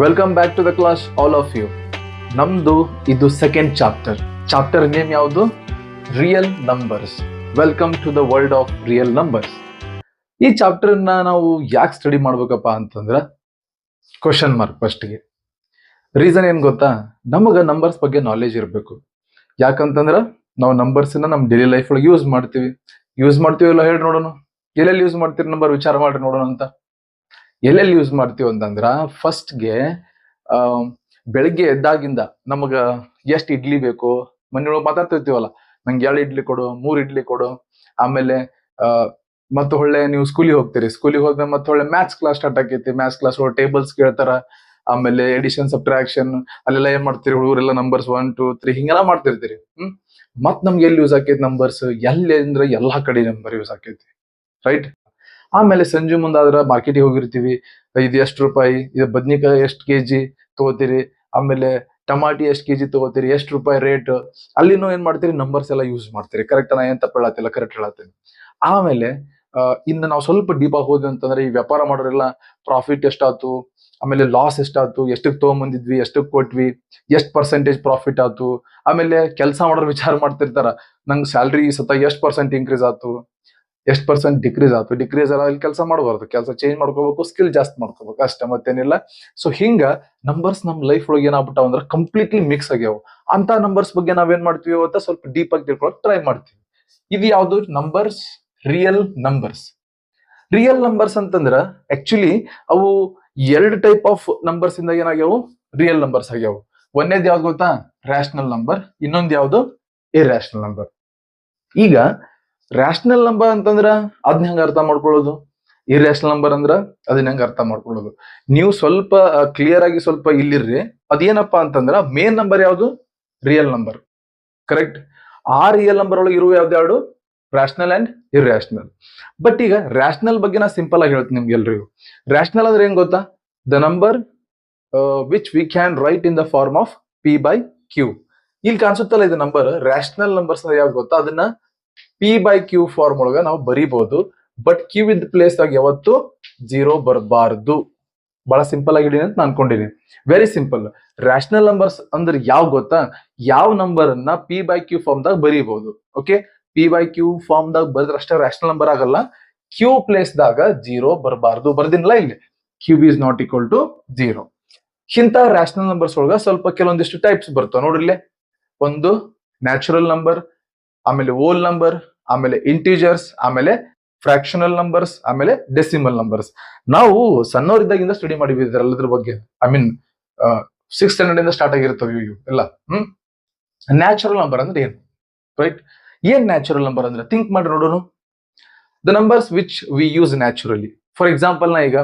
Welcome back to the class all of you. ನಮ್ದು ಇದು second chapter name ಯಾವುದು? Real numbers. Welcome to the world of real numbers. ಈ ಚಾಪ್ಟರ್ನ ನಾವು ಯಾಕೆ ಸ್ಟಡಿ ಮಾಡ್ಬೇಕಪ್ಪ ಅಂತಂದ್ರ ಕ್ವಶನ್ ಮಾರ್ಕ್ ಫಸ್ಟ್ಗೆ. ರೀಸನ್ ಏನ್ ಗೊತ್ತಾ? ನಮಗ ನಂಬರ್ಸ್ ಬಗ್ಗೆ ನಾಲೆಜ್ ಇರಬೇಕು. ಯಾಕಂತಂದ್ರ ನಾವು ನಂಬರ್ಸ್ನ ನಮ್ಮ ಡೈಲಿ ಲೈಫ್ ಒಳಗೆ ಯೂಸ್ ಮಾಡ್ತೀವಿ ಇಲ್ಲ ಹೇಳಿ ನೋಡೋಣ. ಎಲ್ಲೆಲ್ಲಿ ಯೂಸ್ ಮಾಡ್ತೀರಿ ನಂಬರ್ ವಿಚಾರ ಮಾಡ್ರಿ ನೋಡೋಣ ಅಂತ. ಎಲ್ಲೆಲ್ಲಿ ಯೂಸ್ ಮಾಡ್ತೀವಿ ಅಂತಂದ್ರ ಫಸ್ಟ್ಗೆ ಬೆಳಿಗ್ಗೆ ಎದ್ದಾಗಿಂದ ನಮಗ ಎಷ್ಟು ಇಡ್ಲಿ ಬೇಕು, ಮನೆಯೊಳಗೆ ಮಾತಾಡ್ತಿರ್ತೀವಲ್ಲ, ನಂಗೆ 2 ಇಡ್ಲಿ ಕೊಡು, 3 ಇಡ್ಲಿ ಕೊಡು. ಆಮೇಲೆ ಮತ್ತೆ ಹೊಳ್ಳೆ ನೀವು ಸ್ಕೂಲಿಗೆ ಹೋಗ್ತೀರಿ, ಸ್ಕೂಲಿಗೆ ಹೋದ್ಮೇಲೆ ಮತ್ತೆ ಹೊಳ್ಳೆ ಮ್ಯಾಥ್ಸ್ ಕ್ಲಾಸ್ ಸ್ಟಾರ್ಟ್ ಆಕೈತಿ. ಮ್ಯಾಥ್ಸ್ ಕ್ಲಾಸ್ ಒಳಗೆ ಟೇಬಲ್ಸ್ ಕೇಳ್ತಾರ. ಆಮೇಲೆ ಎಡಿಷನ್ ಸಬ್ಟ್ರಾಕ್ಷನ್ ಅಲ್ಲೆಲ್ಲ ಏನ್ ಮಾಡ್ತೀರಿ ಹುಡುಗರೆಲ್ಲ ನಂಬರ್ಸ್ 1 2 3 ಹಿಂಗೆಲ್ಲ ಮಾಡ್ತಿರ್ತೀರಿ. ಮತ್ ನಮ್ಗೆ ಎಲ್ಲಿ ಯೂಸ್ ಆಕೈತಿ ನಂಬರ್ಸ್? ಎಲ್ಲಿ ಅಂದ್ರೆ ಎಲ್ಲಾ ಕಡೆ ನಂಬರ್ ಯೂಸ್ ಆಕೈತಿ, ರೈಟ್? ಆಮೇಲೆ ಸಂಜೆ ಮುಂದಾದ್ರ ಮಾರ್ಕೆಟಿಗೆ ಹೋಗಿರ್ತೀವಿ. ಇದು ಎಷ್ಟು ರೂಪಾಯಿ, ಇದು ಬದ್ನಿಕಾಯಿ ಎಷ್ಟು ಕೆಜಿ ತಗೋತೀರಿ, ಆಮೇಲೆ ಟಮಾಟಿ ಎಷ್ಟು ಕೆಜಿ ತಗೋತೀರಿ, ಎಷ್ಟು ರೂಪಾಯಿ ರೇಟ್, ಅಲ್ಲಿನೂ ಏನ್ ಮಾಡ್ತೀರಿ ನಂಬರ್ಸ್ ಎಲ್ಲ ಯೂಸ್ ಮಾಡ್ತೀರಿ. ಕರೆಕ್ಟ್? ನಾ ಏನ್ ತಪ್ಪ ಹೇಳತ್ತಿಲ್ಲ, ಕರೆಕ್ಟ್ ಹೇಳತ್ತೀನಿ. ಆಮೇಲೆ ಇನ್ನು ನಾವು ಸ್ವಲ್ಪ ಡೀಪ್ ಆಗಿ ಹೋದ್ವಿ ಅಂತಂದ್ರೆ ಈ ವ್ಯಾಪಾರ ಮಾಡೋರೆಲ್ಲ ಪ್ರಾಫಿಟ್ ಎಷ್ಟಾಯ್ತು, ಆಮೇಲೆ ಲಾಸ್ ಎಷ್ಟಾಯ್ತು, ಎಷ್ಟಕ್ಕೆ ತಗೊಂಬಂದಿದ್ವಿ, ಎಷ್ಟಕ್ಕೆ ಕೊಟ್ವಿ, ಎಷ್ಟು ಪರ್ಸೆಂಟೇಜ್ ಪ್ರಾಫಿಟ್ ಆಯ್ತು. ಆಮೇಲೆ ಕೆಲಸ ಮಾಡೋರು ವಿಚಾರ ಮಾಡ್ತಿರ್ತಾರ, ನಂಗೆ ಸ್ಯಾಲ್ರಿ ಸತ ಎಷ್ಟು ಪರ್ಸೆಂಟ್ ಇನ್ಕ್ರೀಸ್ ಆಯ್ತು, ಎಷ್ಟು ಪರ್ಸೆಂಟ್ ಡಿಕ್ರೀಸ್ ಆಯ್ತು. ಡಿಕ್ರೀಸ್ ಅಲ್ಲಿ ಕೆಲಸ ಮಾಡಬಾರ್ದು, ಕೆಲಸ ಚೇಂಜ್ ಮಾಡ್ಕೋಬೇಕು, ಸ್ಕಿಲ್ ಜಾಸ್ತಿ ಮಾಡ್ಕೋಬೇಕು, ಅಷ್ಟೇ, ಮತ್ತೇನಿಲ್ಲ. ಸೊ ಹಿಂಗ ನಂಬರ್ಸ್ ನಮ್ ಲೈಫ್ ಒಳಗೆ ಏನಾಗ್ಬಿಟ್ಟಾವ ಅಂದ್ರೆ ಕಂಪ್ಲೀಟ್ಲಿ ಮಿಕ್ಸ್ ಆಗ್ಯಾವ. ಅಂತ ನಂಬರ್ಸ್ ಬಗ್ಗೆ ನಾವೇನ್ ಮಾಡ್ತೀವಿ ಅಂತ ಸ್ವಲ್ಪ ಡೀಪ್ ಆಗಿ ತಿಳ್ಕೊಳಕ್ ಟ್ರೈ ಮಾಡ್ತೀವಿ. ಇದು ಯಾವ್ದು? Numbers, real numbers. Real numbers ಅಂತಂದ್ರ ಆಕ್ಚುಲಿ ಅವು 2 ಟೈಪ್ ಆಫ್ ನಂಬರ್ಸ್ ಇಂದ ಏನಾಗ್ಯಾವು? Real numbers ಆಗ್ಯಾವು. ಒಂದೇದ್ ಯಾವ್ದು ಗೊತ್ತಾ? Rational number. ಇನ್ನೊಂದು ಯಾವ್ದು? Irrational number. ಈಗ ರ್ಯಾಷನಲ್ ನಂಬರ್ ಅಂತಂದ್ರ ಅದನ್ನ ಹೆಂಗ ಅರ್ಥ ಮಾಡ್ಕೊಳ್ಳೋದು, ಇರ್ಯಾಷನಲ್ ನಂಬರ್ ಅಂದ್ರ ಅದನ್ನ ಹೆಂಗ ಅರ್ಥ ಮಾಡ್ಕೊಳ್ಳೋದು? ನೀವು ಸ್ವಲ್ಪ ಕ್ಲಿಯರ್ ಆಗಿ ಸ್ವಲ್ಪ ಇಲ್ಲಿರ್ರಿ. ಅದೇನಪ್ಪಾ ಅಂತಂದ್ರ ಮೇನ್ ನಂಬರ್ ಯಾವ್ದು? Real number, correct? ಆ ರಿಯಲ್ ನಂಬರ್ ಒಳಗೆ ಇರುವ ಯಾವ್ದು? Rational and irrational. ಬಟ್ ಈಗ ರ್ಯಾಷನಲ್ ಬಗ್ಗೆ ನಾ ಸಿಂಪಲ್ ಆಗಿ ಹೇಳ್ತೀನಿ ನಿಮ್ಗೆ ಎಲ್ರಿಗೂ. ರ್ಯಾಷನಲ್ ಅಂದ್ರೆ ಏನ್ ಗೊತ್ತಾ? The number which we can write in the form of P/Q. ಇಲ್ಲಿ ಕಾಣಿಸುತ್ತಲ್ಲ ಇದು ನಂಬರ್, ರ್ಯಾಷನಲ್ ನಂಬರ್ಸ್ ಯಾವ್ದು ಗೊತ್ತಾ? ಅದನ್ನ P/Q ಫಾರ್ಮ್ ಒಳಗ ನಾವು ಬರೀಬಹುದು. ಬಟ್ ಕ್ಯೂ ಇದ್ ಪ್ಲೇಸ್ ಆಗಿ ಯಾವತ್ತು 0 ಬರಬಾರ್ದು. ಬಹಳ ಸಿಂಪಲ್ ಆಗಿ ಅಂತ ನಾನು ಅನ್ಕೊಂಡಿನಿ. Very simple. ರ್ಯಾಷನಲ್ ನಂಬರ್ಸ್ ಅಂದ್ರೆ ಯಾವ ಗೊತ್ತಾ? ಯಾವ ನಂಬರ್ ಅನ್ನ P/Q ಫಾರ್ಮ್ ದಾಗ ಬರೀಬಹುದು. ಓಕೆ, P/Q ಫಾರ್ಮ್ ದಾಗ ಬರೆದ್ರೆ ಅಷ್ಟೇ ರ್ಯಾಷನಲ್ ನಂಬರ್ ಆಗಲ್ಲ. ಕ್ಯೂ ಪ್ಲೇಸ್ ದಾಗ 0 ಬರಬಾರ್ದು. ಬರ್ದಿನಲ್ಲ ಇಲ್ಲಿ, Q is not equal to 0. ಇಂಥ ರ್ಯಾಷನಲ್ ನಂಬರ್ಸ್ ಒಳಗ ಸ್ವಲ್ಪ ಕೆಲವೊಂದಿಷ್ಟು ಟೈಪ್ಸ್ ಬರ್ತಾವ ನೋಡ್ರಿಲ್ಲೇ. ಒಂದು ನ್ಯಾಚುರಲ್ ನಂಬರ್, ಆಮೇಲೆ ಹೋಲ್ ನಂಬರ್, ಆಮೇಲೆ ಇಂಟಿಜರ್ಸ್, ಆಮೇಲೆ ಫ್ರಾಕ್ಷನಲ್ ನಂಬರ್ಸ್, ಆಮೇಲೆ ಡೆಸಿಮಲ್ ನಂಬರ್ಸ್. ನಾವು ಸಣ್ಣವರಿದ್ದಾಗಿಂದ ಸ್ಟಡಿ ಮಾಡಿದ್ವಿ ಇದೆಲ್ಲದ್ರ ಬಗ್ಗೆ. ಐ ಮೀನ್ 6th ಸ್ಟ್ಯಾಂಡರ್ಡ್ ಇಂದ ಸ್ಟಾರ್ಟ್ ಆಗಿರ್ತವೆ ಇವು ಎಲ್ಲ. ನ್ಯಾಚುರಲ್ ನಂಬರ್ ಅಂದ್ರೆ ಏನು, ರೈಟ್? ಏನ್ ನ್ಯಾಚುರಲ್ ನಂಬರ್ ಅಂದ್ರೆ ಥಿಂಕ್ ಮಾಡಿ ನೋಡೋಣ. The numbers which we use naturally. For example, ನಾ ಈಗ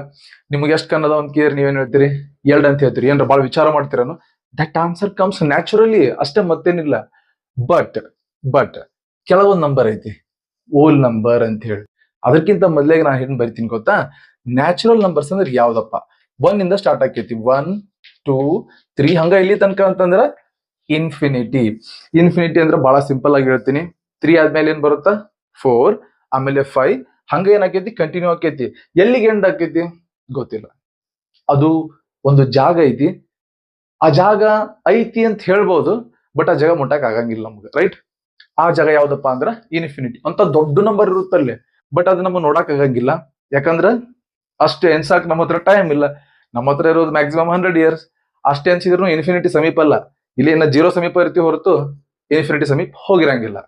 ನಿಮ್ಗೆ ಎಷ್ಟು ಕನ್ನದ ಒಂದ್ ಕೇರ್ ನೀವೇನ್ ಹೇಳ್ತೀರಿ? 2 ಅಂತ ಹೇಳ್ತೀರಿ. ಏನ್ರ ಬಾಳ ವಿಚಾರ ಮಾಡ್ತೀರನು? ದಟ್ ಆನ್ಸರ್ ಕಮ್ಸ್ ನ್ಯಾಚುರಲಿ, ಅಷ್ಟೇ, ಮತ್ತೇನಿಲ್ಲ. ಬಟ್ ಕೆಲವೊಂದು ನಂಬರ್ ಐತಿ ಓಲ್ ನಂಬರ್ ಅಂತ ಹೇಳಿ. ಅದಕ್ಕಿಂತ ಮೊದ್ಲೇಗೆ ನಾ ಏನ್ ಬರಿತೀನಿ ಗೊತ್ತಾ? ನ್ಯಾಚುರಲ್ ನಂಬರ್ಸ್ ಅಂದ್ರೆ ಯಾವ್ದಪ್ಪ? 1 ಇಂದ ಸ್ಟಾರ್ಟ್ ಆಕೈತಿ. 1 2 3 ಹಂಗ ಇಲ್ಲಿ ತನಕ ಅಂತಂದ್ರ ಇನ್ಫಿನಿಟಿ. ಇನ್ಫಿನಿಟಿ ಅಂದ್ರೆ ಬಹಳ ಸಿಂಪಲ್ ಆಗಿ ಹೇಳ್ತೀನಿ. 3 ಆದ್ಮೇಲೆ ಏನ್ ಬರುತ್ತಾ? 4, ಆಮೇಲೆ 5, ಹಂಗ ಏನಾಕೈತಿ? ಕಂಟಿನ್ಯೂ ಆಕೈತಿ. ಎಲ್ಲಿಗೆ ಎಂಡ್ ಆಕೈತಿ ಗೊತ್ತಿಲ್ಲ. ಅದು ಒಂದು ಜಾಗ ಐತಿ, ಆ ಜಾಗ ಐತಿ ಅಂತ ಹೇಳ್ಬೋದು, ಬಟ್ ಆ ಜಾಗ ಮುಟ್ಟಕ್ ಆಗಂಗಿಲ್ಲ ನಮ್ಗೆ, ರೈಟ್? ಆ ಜಾಗ ಯಾವ್ದಪ್ಪ ಅಂದ್ರ ಇನ್ಫಿನಿಟಿ. ಅಂತ ದೊಡ್ಡ ನಂಬರ್ ಇರುತ್ತಲ್ಲೇ, ಬಟ್ ಅದು ನಮ್ಗೆ ನೋಡಕ್ ಆಗಂಗಿಲ್ಲ. ಯಾಕಂದ್ರ ಅಷ್ಟೇ ಎನ್ಸಾಕ್ ನಮ್ಮ ಹತ್ರ ಟೈಮ್ ಇಲ್ಲ. ನಮ್ಮ ಹತ್ರ ಇರೋದು ಮ್ಯಾಕ್ಸಿಮಮ್ 100 ಇಯರ್ಸ್. ಅಷ್ಟೇ ಅನ್ಸಿದ್ರು ಇನ್ಫಿನಿಟಿ ಸಮೀಪ ಅಲ್ಲ. ಇಲ್ಲಿ ಇನ್ನ 0 ಸಮೀಪ ಇರ್ತೀವಿ ಹೊರತು ಇನ್ಫಿನಿಟಿ ಸಮೀಪ ಹೋಗಿರಂಗಿಲ್ಲ.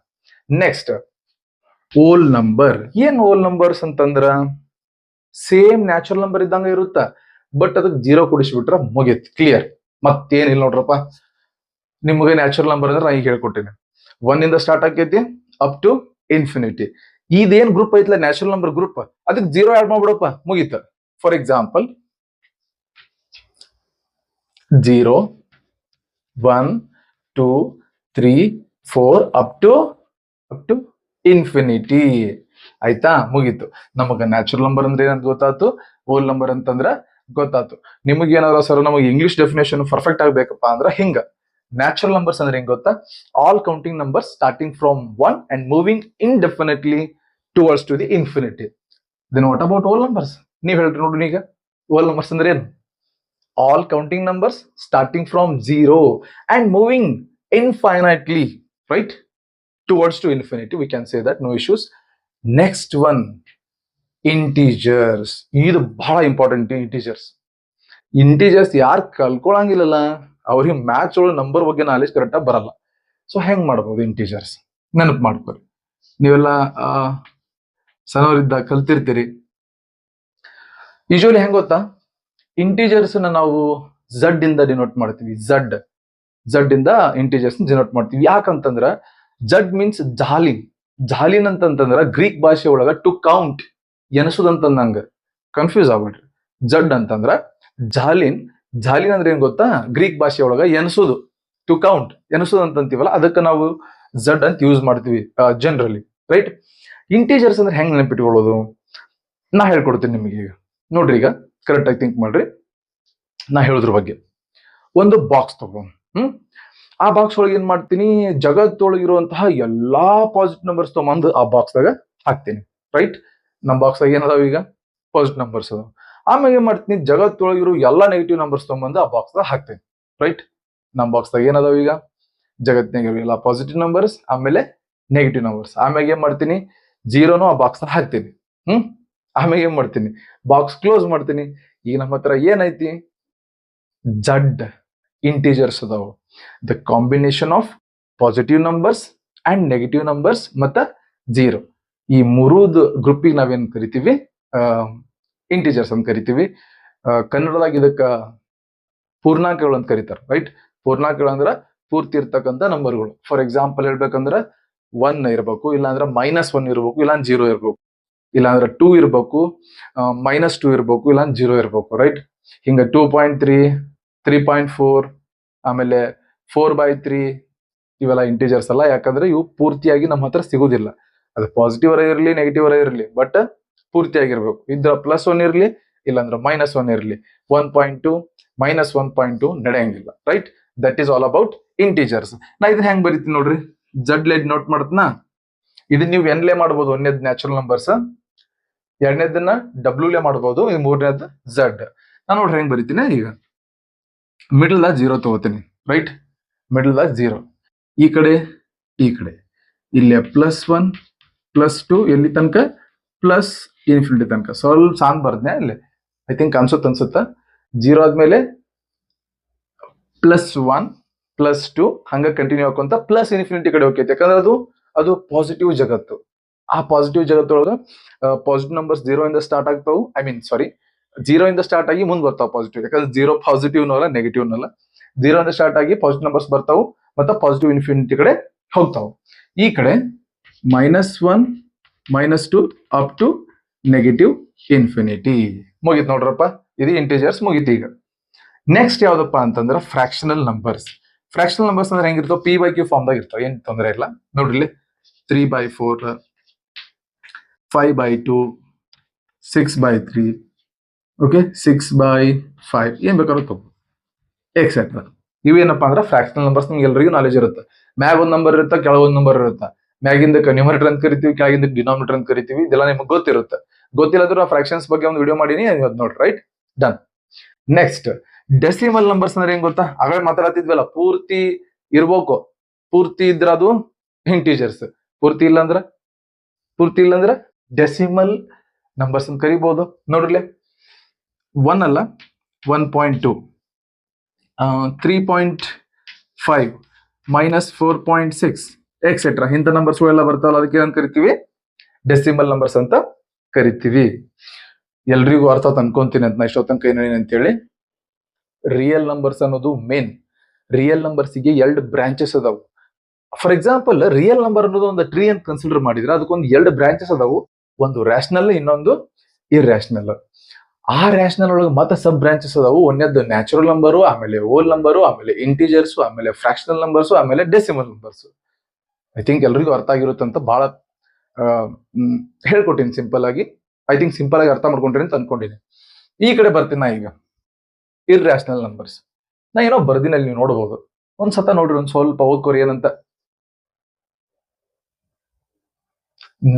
Next, whole number. ಏನ್ ಹೋಲ್ ನಂಬರ್ಸ್ ಅಂತಂದ್ರ ಸೇಮ್ ನ್ಯಾಚುರಲ್ ನಂಬರ್ ಇದ್ದಂಗ ಇರುತ್ತ, ಬಟ್ ಅದಕ್ಕೆ 0 ಕುಡಿಸ್ಬಿಟ್ರ ಮುಗಿತ್, ಕ್ಲಿಯರ್. ಮತ್ತೇನಿಲ್ಲ ನೋಡ್ರಪ್ಪ. ನಿಮ್ಗೆ ನ್ಯಾಚುರಲ್ ನಂಬರ್ ಅಂದ್ರೆ ನಾ ಈಗ ಹೇಳ್ಕೊಟ್ಟಿನಿ. 1 ಇಂದ ಸ್ಟಾರ್ಟ್ ಆಕೈತಿ ಅಪ್ ಟು ಇನ್ಫಿನಿಟಿ. ಇದೇನ್ ಗ್ರೂಪ್ ಐತ್ಲ ನ್ಯಾಚುರಲ್ ನಂಬರ್ ಗ್ರೂಪ್, ಅದಕ್ಕೆ 0 ಆಡ್ ಮಾಡ್ಬಿಡಪ್ಪ, ಮುಗೀತ. For example 0 1 2 3 4 up to infinity. ಆಯ್ತಾ? ಮುಗೀತು. ನಮಗ ನ್ಯಾಚುರಲ್ ನಂಬರ್ ಅಂದ್ರೆ ಏನಂತ ಗೊತ್ತಾಯ್ತು, ಹೋಲ್ ನಂಬರ್ ಅಂತಂದ್ರ ಗೊತ್ತಾಯ್ತು. ನಿಮಗೆ ಏನಾದ್ರು ಸರ್ ನಮಗೆ ಇಂಗ್ಲಿಷ್ ಡೆಫಿನೇಷನ್ ಪರ್ಫೆಕ್ಟ್ ಆಗ್ಬೇಕಪ್ಪ ಅಂದ್ರ ಹಿಂಗ. ನ್ಯಾಚುರಲ್ ನಂಬರ್ಸ್ ಅಂದ್ರೆ ಹೆಂಗ್ ಗೊತ್ತಾ? All counting numbers starting from 1 and moving indefinitely towards to the infinity. Then what about whole numbers? ನೀವ್ ಹೇಳ್ರಿ ನೋಡ್ರಿ. ಈಗ ಹೋಲ್ ನಂಬರ್ಸ್ ಅಂದ್ರೆ ಏನು? all counting numbers starting from 0 and moving infinitely, right, towards to infinity. We can say that, no issues. Next one, integers. ಇದು ಬಹಳ important. Integers ಯಾರು ಕಲ್ಕೊಳಂಗಿಲ್ಲಲ್ಲ ಅವ್ರಿಗೆ ಮ್ಯಾಥ್ಸ್ ಒಳಗೆ ನಂಬರ್ ಬಗ್ಗೆ ನಾಲೆಜ್ ಕರೆಕ್ಟಾಗಿ ಬರಲ್ಲ. ಸೊ ಹೆಂಗ್ ಮಾಡ್ಬೋದು ಇಂಟೀಜರ್ಸ್? ನೆನಪು ಮಾಡ್ಕೊರಿ. ನೀವೆಲ್ಲ ಸಣ್ಣವರಿದ್ದಾಗ ಕಲ್ತಿರ್ತೀರಿ. ಯೂಶುವಲಿ ಹೆಂಗ್ ಗೊತ್ತಾ, ಇಂಟೀಜರ್ಸ್ ನಾವು ಝಡ್ ಇಂದ ಡಿನೋಟ್ ಮಾಡ್ತೀವಿ. ಝಡ್ ಇಂದ ಇಂಟೀಜರ್ಸ್ ಡಿನೋಟ್ ಮಾಡ್ತೀವಿ. ಯಾಕಂತಂದ್ರ ಝಡ್ ಮೀನ್ಸ್ ಜಾಲಿನ್. ಜಾಲಿನ್ ಅಂತಂತಂದ್ರ ಗ್ರೀಕ್ ಭಾಷೆ ಒಳಗ ಟು ಕೌಂಟ್, ಎನಸುದಂತಂದಂಗ. ಕನ್ಫ್ಯೂಸ್ ಆಗ್ಬೇಡ್ರಿ. ಝಡ್ ಅಂತಂದ್ರ ಜಾಲಿನ್. ಜಾಲಿನ್ ಅಂದ್ರೆ ಏನ್ ಗೊತ್ತಾ, ಗ್ರೀಕ್ ಭಾಷೆ ಒಳಗ ಎನಸುದು, ಟು ಕೌಂಟ್, ಎನಸುದು ಅಂತಂತೀವಲ್ಲ, ಅದಕ್ಕೆ ನಾವು ಝಡ್ ಅಂತ ಯೂಸ್ ಮಾಡ್ತೀವಿ ಜನರಲಿ, ರೈಟ್. ಇಂಟೀಜರ್ಸ್ ಅಂದ್ರೆ ಹೆಂಗ್ ನೆನಪಿಟ್ಕೊಳ್ಳೋದು ನಾ ಹೇಳ್ಕೊಡ್ತೀನಿ ನಿಮಗೆ. ಈಗ ನೋಡ್ರಿ, ಈಗ ಕರೆಕ್ಟ್ ಆಗಿ ಥಿಂಕ್ ಮಾಡ್ರಿ. ನಾ ಹೇಳೋದ್ರ ಬಗ್ಗೆ ಒಂದು ಬಾಕ್ಸ್ ತಗೊಂಡು, ಆ ಬಾಕ್ಸ್ ಒಳಗೆ ಏನ್ ಮಾಡ್ತೀನಿ, ಜಗತ್ತೊಳಗಿರುವಂತಹ ಎಲ್ಲಾ ಪಾಸಿಟಿವ್ ನಂಬರ್ಸ್ ತಗೊಂಡು ಆ ಬಾಕ್ಸ್ ದಾಗ ಹಾಕ್ತೀನಿ, ರೈಟ್. ನಮ್ಮ ಬಾಕ್ಸ್ ದಾಗ ಏನದಾವ, ಈಗ ಪಾಸಿಟಿವ್ ನಂಬರ್ಸ್ ಅದಾವ. ಆಮೇಲೆ ಏನ್ ಮಾಡ್ತೀನಿ, ಜಗತ್ತೊಳಗಿರೋ ಎಲ್ಲಾ ನೆಗೆಟಿವ್ ನಂಬರ್ಸ್ ತಗೊಂಬಂದು ಆ ಬಾಕ್ಸ್ ದಾಗ ಹಾಕ್ತೀನಿ, ರೈಟ್. ನಮ್ಮ ಬಾಕ್ಸ್ ದಾಗ ಏನದಾವ, ಈಗ ಜಗತ್ತಿನಾಗ ಎಲ್ಲ ಪಾಸಿಟಿವ್ ನಂಬರ್ಸ್, ಆಮೇಲೆ ನೆಗೆಟಿವ್ ನಂಬರ್ಸ್. ಆಮೇಲೆ ಏನ್ ಮಾಡ್ತೀನಿ, ಜೀರೋನು ಆ ಬಾಕ್ಸ್ ದಾಗ ಹಾಕ್ತೀನಿ. ಆಮೇಲೆ ಏನ್ ಮಾಡ್ತೀನಿ, ಬಾಕ್ಸ್ ಕ್ಲೋಸ್ ಮಾಡ್ತೀನಿ. ಈಗ ನಮ್ಮ ಹತ್ರ ಏನೈತಿ, ಝಡ್ ಇಂಟೀಜರ್ಸ್ ಅದಾವು. The combination of positive numbers and negative numbers ಮತ್ತ ಜೀರೋ, ಈ ಮೂರುದು ಗ್ರೂಪಿಗೆ ನಾವೇನ್ ಕರಿತೀವಿ, ಇಂಟೀಜರ್ಸ್ ಅಂತ ಕರಿತೀವಿ. ಕನ್ನಡದಾಗ ಇದಕ್ಕ ಪೂರ್ಣಾಂಕಗಳು ಅಂತ ಕರೀತಾರೆ, ರೈಟ್. ಪೂರ್ಣಾಂಕಗಳು ಅಂದ್ರ ಪೂರ್ತಿ ಇರ್ತಕ್ಕಂಥ ನಂಬರ್ಗಳು. ಫಾರ್ ಎಕ್ಸಾಂಪಲ್ ಹೇಳ್ಬೇಕಂದ್ರ 1 ಇರ್ಬೇಕು, ಇಲ್ಲಾಂದ್ರ -1 ಇರ್ಬೇಕು, ಇಲ್ಲ 0 ಇರ್ಬೇಕು, ಇಲ್ಲಾಂದ್ರೆ 2 ಇರ್ಬೇಕು, -2 ಇರ್ಬೇಕು, ಇಲ್ಲ 0 ಇರ್ಬೇಕು, ರೈಟ್. ಹಿಂಗ 2.3, 3.4, ಆಮೇಲೆ 4/3 ಇವೆಲ್ಲ ಇಂಟೀಜರ್ಸ್ ಅಲ್ಲ. ಯಾಕಂದ್ರೆ ಇವು ಪೂರ್ತಿಯಾಗಿ ನಮ್ಮ ಹತ್ರ ಸಿಗುದಿಲ್ಲ. ಅದು ಪಾಸಿಟಿವ್ ಅರ ಇರಲಿ, ನೆಗೆಟಿವ್ ಅರ ಇರಲಿ, ಬಟ್ ಪೂರ್ತಿಯಾಗಿರ್ಬೇಕು. ಇದ್ರ +1 ಇರ್ಲಿ, ಇಲ್ಲಾಂದ್ರೆ -1 ಇರ್ಲಿ. 1.2 -1.2 ನಡೆಯಂಗಿಲ್ಲ, right. That is all about integers. ನಾ ಇದನ್ನ ಹೆಂಗ್ ಬರೀತೀನಿ ನೋಡ್ರಿ, ಝಡ್ ಲೆಡ್ ನೋಟ್ ಮಾಡ್ತನಾ. ಇದನ್ನ ನೀವು ಎನ್ಲೇ ಮಾಡ್ಬೋದು, ಒಂದೇದ್ ನ್ಯಾಚುರಲ್ ನಂಬರ್ಸ್, ಎರಡನೇದನ್ನ ಡಬ್ಲ್ಯೂಲೇ ಮಾಡ್ಬೋದು, ಇದು ಮೂರನೇದ್ ಝಡ್. ನಾನು ನೋಡ್ರಿ ಹೆಂಗ್ ಬರೀತೀನಿ, ಈಗ ಮಿಡಲ್ ದಾಗ 0 ತಗೋತೀನಿ, ರೈಟ್. ಮಿಡಲ್ ದಾಗ 0, ಈ ಕಡೆ ಇಲ್ಲೇ +1 +2 ಎಲ್ಲಿ ತನಕ, ಪ್ಲಸ್ ಇನ್ಫಿನಿಟಿ ತನಕ. ಸ್ವಲ್ಪ ಸಾಂಗ್ ಬರ್ದ್ನೆ ಅಲ್ಲಿ, ಐ ಥಿಂಕ್ ಅನ್ಸುತ್ತ 0 ಆದ್ಮೇಲೆ +1 +2 ಹಂಗ ಕಂಟಿನ್ಯೂ ಹಾಕೊಂತ ಪ್ಲಸ್ ಇನ್ಫಿನಿಟಿ ಕಡೆ ಹೋಗ್ತೈತೆ. ಯಾಕಂದ್ರೆ ಅದು ಪಾಸಿಟಿವ್ ಜಗತ್ತು. ಆ ಪಾಸಿಟಿವ್ ಜಗತ್ತೊಳಗ ಪಾಸಿಟಿವ್ ನಂಬರ್ಸ್ 0 ಇಂದ ಸ್ಟಾರ್ಟ್ ಆಗ್ತಾವು. 0 ಇಂದ ಸ್ಟಾರ್ಟ್ ಆಗಿ ಮುಂದ್ ಬರ್ತಾವ ಪಾಸಿಟಿವ್. ಯಾಕಂದ್ರೆ 0 ಪಾಸಿಟಿವ್ ಅಲ್ಲ, ನೆಗೆಟಿವ್ ಅಲ್ಲ. 0 ಇಂದ ಸ್ಟಾರ್ಟ್ ಆಗಿ ಪಾಸಿಟಿವ್ ನಂಬರ್ಸ್ ಬರ್ತಾವು, ಮತ್ತೆ ಪಾಸಿಟಿವ್ ಇನ್ಫಿನಿಟಿ ಕಡೆ ಹೋಗ್ತಾವು. ಈ ಕಡೆ -1 -2 ಅಪ್ ಟು ನೆಗೆಟಿವ್ ಇನ್ಫಿನಿಟಿ. ಮುಗೀತು ನೋಡ್ರಪ್ಪ, ಇದು ಇಂಟೀಜರ್ಸ್ ಮುಗೀತು. ಈಗ ನೆಕ್ಸ್ಟ್ ಯಾವ್ದಪ್ಪ ಅಂತಂದ್ರೆ ಫ್ರಾಕ್ಷನಲ್ ನಂಬರ್ಸ್. ಫ್ರಾಕ್ಷನಲ್ ನಂಬರ್ಸ್ ಅಂದ್ರೆ ಹೆಂಗಿರ್ತಾವ, P/Q ಫಾರ್ಮ್ ದಾಗ ಇರ್ತಾವ, ಏನ್ ತೊಂದರೆ ಇಲ್ಲ. ನೋಡ್ರಿ 3/4, 5/2, 6/3, ಓಕೆ, 6/5, ಏನ್ ಬೇಕಾದ್ರೂ ತಗೋ, ಎಕ್ಸೆಟ್ರಾ. ಇವೇನಪ್ಪಾ ಅಂದ್ರೆ ಫ್ರಾಕ್ಷನಲ್ ನಂಬರ್ಸ್. ನಿಮ್ಗೆ ಎಲ್ರಿಗೂ ನಾಲೆಜ್ ಇರುತ್ತೆ. ಮ್ಯಾಗ ಒಂದ್ ನಂಬರ್ ಇರುತ್ತೆ, ಕೆಳಗೊಂದ್ ನಂಬರ್ ಇರುತ್ತೆ. ಮ್ಯಾಗಿಂದಕ್ಕೆ ನ್ಯೂಮರೇಟರ್ ಅಂತ ಕರಿತೀವಿ, ಕೆಳಗಿಂದ ಡಿನಾಮಿನೇಟರ್ ಅಂತ ಕರಿತೀವಿ. ಇದೆಲ್ಲ ನಿಮ್ಗೆ ಗೊತ್ತಿರುತ್ತೆ. ಗೊತ್ತಿಲ್ಲದ್ರೂ ಫ್ರಾಕ್ಷನ್ಸ್ ಬಗ್ಗೆ ಒಂದು ವಿಡಿಯೋ ಮಾಡೀನಿ, ಅದು ನೋಡ್ರಿ, right. Done. Next decimal numbers ಅಂದ್ರೆ ಏನ್ ಗೊತ್ತಾ, ಆಗಲೇ ಮಾತಾಡ್ತಿದ್ವಲ್ಲ, ಪೂರ್ತಿ ಇರ್ಬೇಕು. ಪೂರ್ತಿ ಇದ್ರ ಅದು ಇಂಟೀಜರ್ಸ್, ಪೂರ್ತಿ ಇಲ್ಲಂದ್ರ ಡೆಸಿಮಲ್ ನಂಬರ್ಸ್ ಅಂತ ಕರಿಬಹುದು. ನೋಡ್ರಿ 1 ಅಲ್ಲ, 1.2, 3.5, -4.6 ಎಕ್ಸೆಟ್ರಾ. ಇಂಥ ನಂಬರ್ಸ್ ಎಲ್ಲ ಬರ್ತಾವಲ್ಲ, ಅದಕ್ಕೆ ಏನಂತ ಕರಿತೀವಿ, ಡೆಸಿಮಲ್ ನಂಬರ್ಸ್ ಅಂತ ಕರಿತೀವಿ. ಎಲ್ರಿಗೂ ಅರ್ಥ ಅನ್ಕೊಂತೀನಿ ಅಂತ ನಾ ಇಷ್ಟೊತ್ತನಕ ಏನೇನು ಅಂತೇಳಿ. ರಿಯಲ್ ನಂಬರ್ಸ್ ಅನ್ನೋದು ಮೇನ್. ರಿಯಲ್ ನಂಬರ್ಸ್ಗೆ 2 ಬ್ರಾಂಚಸ್ ಅದಾವು. ಫಾರ್ ಎಕ್ಸಾಂಪಲ್, ರಿಯಲ್ ನಂಬರ್ ಅನ್ನೋದು ಒಂದು ಟ್ರೀ ಅಂತ ಕನ್ಸಿಡರ್ ಮಾಡಿದ್ರೆ ಅದಕ್ಕೊಂದು 2 ಬ್ರಾಂಚಸ್ ಅದಾವು. ಒಂದು ರ್ಯಾಷನಲ್, ಇನ್ನೊಂದು ಇರ್ಯಾಷನಲ್. ಆ ರ್ಯಾಷನಲ್ ಒಳಗೆ ಮತ್ತೆ ಸಬ್ ಬ್ರಾಂಚಸ್ ಅದಾವು. ಒಂದೇದ್ದು ನ್ಯಾಚುರಲ್ ನಂಬರು, ಆಮೇಲೆ ಹೋಲ್ ನಂಬರು, ಆಮೇಲೆ ಇಂಟೀಜರ್ಸ್, ಆಮೇಲೆ ಫ್ರಾಕ್ಷನಲ್ ನಂಬರ್ಸ್, ಆಮೇಲೆ ಡೆಸಿಮಲ್ ನಂಬರ್ಸ್. ಐ ಥಿಂಕ್ ಎಲ್ರಿಗೂ ಅರ್ಥ ಆಗಿರುತ್ತಂತ ಬಹಳ ಹೇಳ್ಕೊಟ್ಟಿನಿ ಸಿಂಪಲ್ ಆಗಿ. ಐ ಥಿಂಕ್ ಸಿಂಪಲ್ ಆಗಿ ಅರ್ಥ ಮಾಡ್ಕೊಂಡ್ರಿ ಅಂತ ಅನ್ಕೊಂಡಿನಿ. ಈ ಕಡೆ ಬರ್ತೀನಿ ನಾ ಈಗ, ಇರ್ಯಾಷನಲ್ ನಂಬರ್ಸ್. ನಾ ಏನೋ ಬರ್ದಿನಲ್ಲಿ ನೀವು ನೋಡಬಹುದು, ಒಂದ್ಸತ ನೋಡ್ರಿ, ಒಂದ್ ಸ್ವಲ್ಪ ಓದ್ಕೋರಿ ಏನಂತ.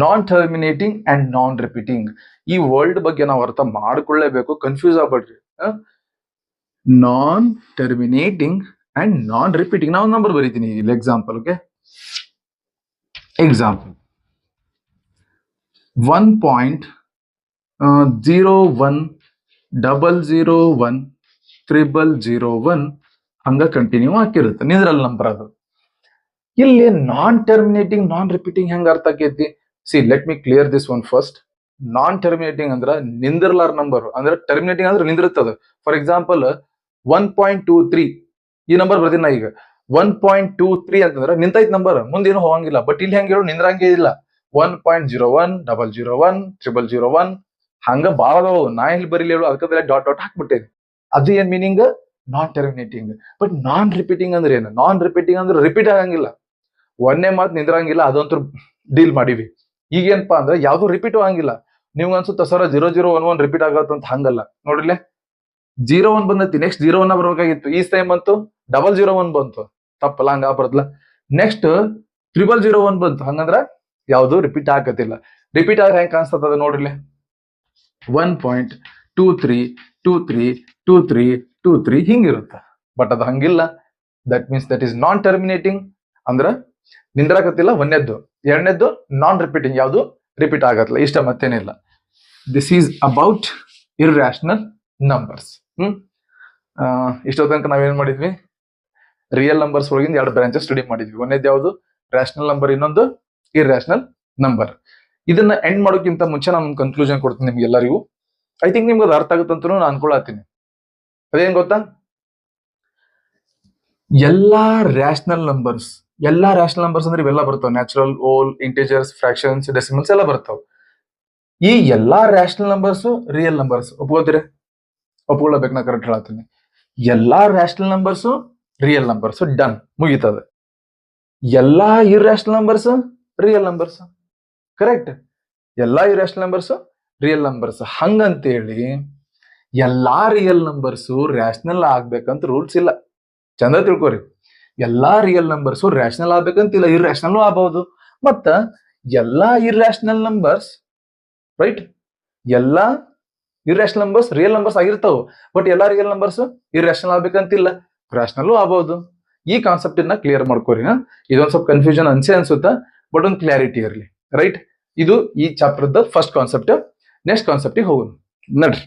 Non terminating and non repeating. ಈ ವರ್ಲ್ಡ್ ಬಗ್ಗೆ ನಾವು ಅರ್ಥ ಮಾಡ್ಕೊಳ್ಳೇಬೇಕು, ಕನ್ಫ್ಯೂಸ್ ಆಗ್ಬೇಡ್ರಿ. Non terminating and non repeating. ನಾವು ನಂಬರ್ ಬರೀತೀನಿ ಇಲ್ಲಿ ಎಕ್ಸಾಂಪಲ್. ಓಕೆ, ಎಕ್ಸಾಂಪಲ್ 1.01001001 ಹಂಗ ಕಂಟಿನ್ಯೂ ಆಗಿರುತ್ತೆ ನಿಂದ್ರಲ್ಲಿ ನಂಬರ್. ಅದು ಇಲ್ಲಿ ನಾನ್ ಟರ್ಮಿನೇಟಿಂಗ್ ನಾನ್ ರಿಪೀಟಿಂಗ್ ಹೆಂಗ ಅರ್ಥ ಆಕೈತಿ? C, let me clear this one first. Non terminating ಅಂದ್ರ ನಿಂದಿರ್ಲಾರ ನಂಬರ್, ಅಂದ್ರೆ ಟರ್ಮಿನೇಟಿಂಗ್ ಅಂದ್ರೆ ನಿಂದಿರುತ್ತದ. ಫಾರ್ ಎಕ್ಸಾಂಪಲ್ 1.23 ಈ ನಂಬರ್ ಬರ್ತೀನಿ ನಾ ಈಗ. 1.23 ಅಂತಂದ್ರೆ ನಿಂತೈತ್ ನಂಬರ್, ಮುಂದೇನು ಹೋಗಂಗಿಲ್ಲ. ಬಟ್ ಇಲ್ಲಿ ಹೆಂಗ್ ಹೇಳು, ನಿಂದ್ರಂಗೆ ಇಲ್ಲ. 1.01 001 001 ಹಂಗ ಬಾಳ ಅದಾವು. ನಾ ಇಲ್ಲಿ ಬರೀಲಿ ಹೇಳು, ಅದಕ್ಕೆ ಡಾಟ್ ಡಾಟ್ ಹಾಕ್ಬಿಟ್ಟೇನಿ. ಅದು ಏನ್ meaning? Non terminating. But non repeating ಅಂದ್ರೆ ಏನು? ನಾನ್ ರಿಪೀಟಿಂಗ್ ಅಂದ್ರೆ ರಿಪೀಟ್ ಆಗಂಗಿಲ್ಲ, ಒಂದೇ ಮಾತು ನಿಂದ್ರಂಗಿಲ್ಲ. ಅದಂತೂ ಡೀಲ್ ಮಾಡಿವಿ. ಈಗೇನಪ್ಪಾ ಅಂದ್ರೆ ಯಾವ್ದು ರಿಪೀಟ್ ಆಗಂಗಿಲ್ಲ. ನಿಮ್ಗೆ ಅನ್ಸುತ್ತ ಸರ್ 0011 ರಿಪೀಟ್ ಆಗತ್ತಂತ, ಹಂಗಲ್ಲ ನೋಡಿಲ್ಲ. 01 ಬಂದೈತಿ, ನೆಕ್ಸ್ಟ್ 01 ಬರ್ಬೇಕಾಗಿತ್ತು. ಈ ಟೈಮ್ ಬಂತು 001 ಬಂತು, ತಪ್ಪಲ್ಲ, ಹಂಗ ಬರದ್ಲ. ನೆಕ್ಸ್ಟ್ 0001 ಬಂತು, ಹಂಗಂದ್ರ ಯಾವ್ದು ರಿಪೀಟ್ ಆಗತ್ತಿಲ್ಲ. ರಿಪೀಟ್ ಆದ್ರೆ ಹೆಂಗ್ ಕಾಣಿಸ್ತದ ನೋಡ್ರಿ, 1.23232323 ಹಿಂಗಿರುತ್ತೆ. ಬಟ್ ಅದು ಹಂಗಿಲ್ಲ. That means that is non terminating, ಅಂದ್ರ ನಿಂದ್ರಾಕತ್ತಿಲ್ಲ ಒಂದೇದ್ದು. ಎರಡನೇದ್ದು ನಾನ್ ರಿಪೀಟಿಂಗ್, ಯಾವುದು ರಿಪೀಟ್ ಆಗತ್ತಲ್ಲ. ಇಷ್ಟ, ಮತ್ತೇನಿಲ್ಲ. This is about irrational numbers. ಇಷ್ಟೋ ತನಕ ನಾವೇನ್ ಮಾಡಿದ್ವಿ? ರಿಯಲ್ ನಂಬರ್ಸ್ ಒಳಗಿಂದ ಎರಡು ಬ್ರಾಂಚಸ್ ಸ್ಟಡಿ ಮಾಡಿದ್ವಿ. ಒಂದೇದು ಯಾವುದು? ರ್ಯಾಷನಲ್ ನಂಬರ್, ಇನ್ನೊಂದು ಇರ್ರಾಷನಲ್ ನಂಬರ್. ಇದನ್ನ ಎಂಡ್ ಮಾಡೋಕ್ಕಿಂತ ಮುಂಚೆ ನಾನು ಕನ್ಕ್ಲೂಷನ್ ಕೊಡ್ತೀನಿ ನಿಮ್ಗೆ ಎಲ್ಲರಿಗೂ. ಐ ಥಿಂಕ್ ನಿಮ್ಗೆ ಅದು ಅರ್ಥ ಆಗುತ್ತಂತ ನಾನು ಅನ್ಕೊಳತ್ತೀನಿ. ಅದೇನ್ ಗೊತ್ತಾ? ಎಲ್ಲಾ ರ್ಯಾಷನಲ್ ನಂಬರ್ಸ್ ಅಂದ್ರೆ ಇವೆಲ್ಲ ಬರ್ತಾವ. Natural, whole, integers, fractions, decimals ಎಲ್ಲ ಬರ್ತಾವ. ಈ ಎಲ್ಲಾ ರ್ಯಾಷನಲ್ ನಂಬರ್ಸ್ ರಿಯಲ್ ನಂಬರ್ಸ್. ಒಪ್ಕೋತೀರ? ಒಪ್ಕೊಳ್ಳಬೇಕು, ನಾ ಕರೆಕ್ಟ್ ಹೇಳತ್ತೀನಿ. ಎಲ್ಲಾ rational numbers real numbers, done, ಮುಗಿತದ. ಎಲ್ಲಾ irrational numbers real numbers, correct. ಎಲ್ಲಾ ಇರ್ರಾಷನಲ್ ನಂಬರ್ಸ್ ರಿಯಲ್ ನಂಬರ್ಸ್. ಹಂಗಂತೇಳಿ ಎಲ್ಲಾ ರಿಯಲ್ ನಂಬರ್ಸು ರ್ಯಾಷನಲ್ ಆಗ್ಬೇಕಂತ ರೂಲ್ಸ್ ಇಲ್ಲ. ಚಂದ ತಿಳ್ಕೊರಿ. ಎಲ್ಲಾ ರಿಯಲ್ ನಂಬರ್ಸು ರ್ಯಾಷನಲ್ ಆಗ್ಬೇಕಂತಿಲ್ಲ, ಇರ್ರಾಷನಲ್ ಆಗಬಹುದು. ಮತ್ತ ಎಲ್ಲಾ ಇರ್ರಾಷನಲ್ ನಂಬರ್ಸ್, ರೈಟ್, ಎಲ್ಲಾ ಇರ್ರಾಷನಲ್ ನಂಬರ್ಸ್ ರಿಯಲ್ ನಂಬರ್ಸ್ ಆಗಿರ್ತಾವ. ಬಟ್ ಎಲ್ಲಾ ರಿಯಲ್ ನಂಬರ್ಸ್ ಇರ್ರಾಷನಲ್ ಆಗ್ಬೇಕಂತಿಲ್ಲ, ರ್ಯಾಷನಲ್ ಆಗಬಹುದು. ಈ ಕಾನ್ಸೆಪ್ಟ್ ಅನ್ನ ಕ್ಲಿಯರ್ ಮಾಡ್ಕೋರಿ. ಇದೊಂದ್ ಸ್ವಲ್ಪ ಕನ್ಫ್ಯೂಷನ್ ಅನ್ಸುತ್ತಾ, ಬಟ್ ಒಂದು ಕ್ಲಾರಿಟಿ ಇರಲಿ, ರೈಟ್. ಇದು ಈ ಚಾಪ್ಟರ್ ಫಸ್ಟ್ ಕಾನ್ಸೆಪ್ಟ್. ನೆಕ್ಸ್ಟ್ ಕಾನ್ಸೆಪ್ಟಿಗೆ ಹೋಗೋಣ, ನಡ್ರಿ.